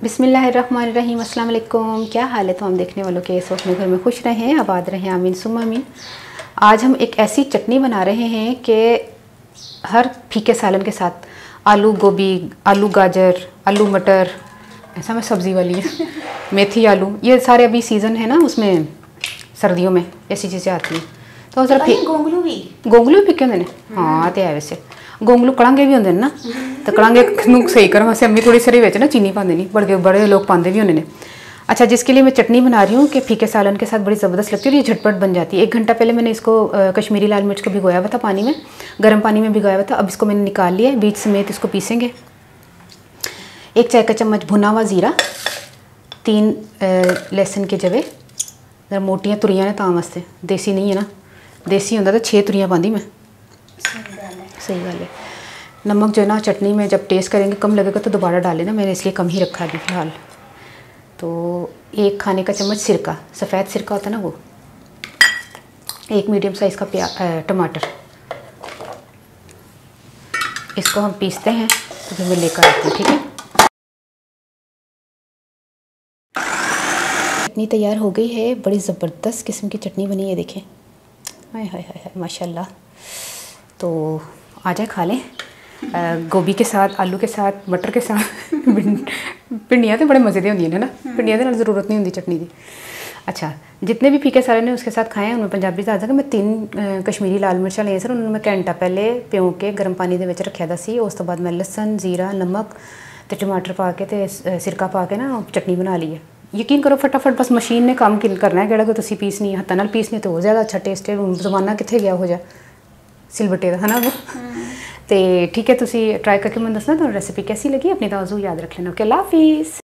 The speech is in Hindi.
बिस्मिल्लाहिर्रहमानिर्रहीम, अस्सलाम वालेकुम। क्या हाल है तमाम देखने वालों के? सब अपने घर में खुश रहें, आबाद रहें, आमीन सुम्मा आमीन। आज हम एक ऐसी चटनी बना रहे हैं कि हर फीके सालन के साथ आलू गोभी, आलू गाजर, आलू मटर, ऐसा में सब्ज़ी वाली है मेथी आलू, ये सारे अभी सीज़न है ना, उसमें सर्दियों में ऐसी चीज़ें आती हैं। तो जरा गोंगलू भी फिके होंगे ने? हाँ तो है वैसे गोंगलू कड़ांगे भी होंगे ना, तो कड़ांगे सही करो वैसे अम्मी थोड़ी सारी ना चीनी पाते नहीं, बड़े लोग पाते भी होंगे ने। अच्छा, जिसके लिए मैं चटनी बना रही हूँ कि फीके सालन के साथ बड़ी ज़बरदस्त लगती है और ये झटपट बन जाती है। 1 घंटा पहले मैंने इसको कश्मीरी लाल मिर्च को भिगोया हुआ था पानी में, गर्म पानी में भिगोया हुआ था। अब इसको मैंने निकाल लिया, बीज समेत इसको पीसेंगे। 1 चाय का चम्मच भुना हुआ ज़ीरा, 3 लहसुन के जवे, जरा मोटियाँ तुरियां ने तां वास्ते, देसी नहीं है ना, देसी होंदा तो 6 तुरियां पाती मैं। सही गल है। नमक जो है ना चटनी में जब टेस्ट करेंगे कम लगेगा तो दोबारा डालें ना, मैंने इसलिए कम ही रखा अभी फ़िलहाल। तो 1 खाने का चम्मच सिरका, सफ़ेद सिरका होता है ना वो, 1 मीडियम साइज़ का टमाटर। इसको हम पीसते हैं तो फिर मैं लेकर आती हूँ, ठीक है। चटनी तैयार हो गई है, बड़ी ज़बरदस्त किस्म की चटनी बनी है, देखें। हाय हाय हाय हाय माशाल्लाह। तो आ जाए खा लें, गोभी के साथ, आलू के साथ, मटर के साथ। भिंडियाँ तो बड़े मज़े दी होंगी है ना, भिंडियाँ तो ज़रूरत नहीं होती चटनी की। अच्छा, जितने भी फीके सारे ने उसके साथ खाए हैं उनमें पंजाबी दाल मैं 3 कश्मीरी लाल मिर्चा लिए सर, उन्होंने मैं घंटा पहले प्यों के गर्म पानी के रखा था सी। उस तो बाद मैं लसन, जीरा, नमक तो टमाटर पा के ते सिरका पा के ना चटनी बना ली है। यकीन करो फटाफट बस मशीन ने काम करना है, कि तुम पीसनी हत्थों नाल पीसनी तो ज़्यादा अच्छा टेस्ट है। जमाना कितने गया हो जा सिलबट्टे का है ना वो। तो ठीक है, तुम ट्राई करके मैं दसना तो रेसिपी कैसी लगी, अपनी तवज्जो याद रख लेना। ओके, अल्लाह हाफिज़।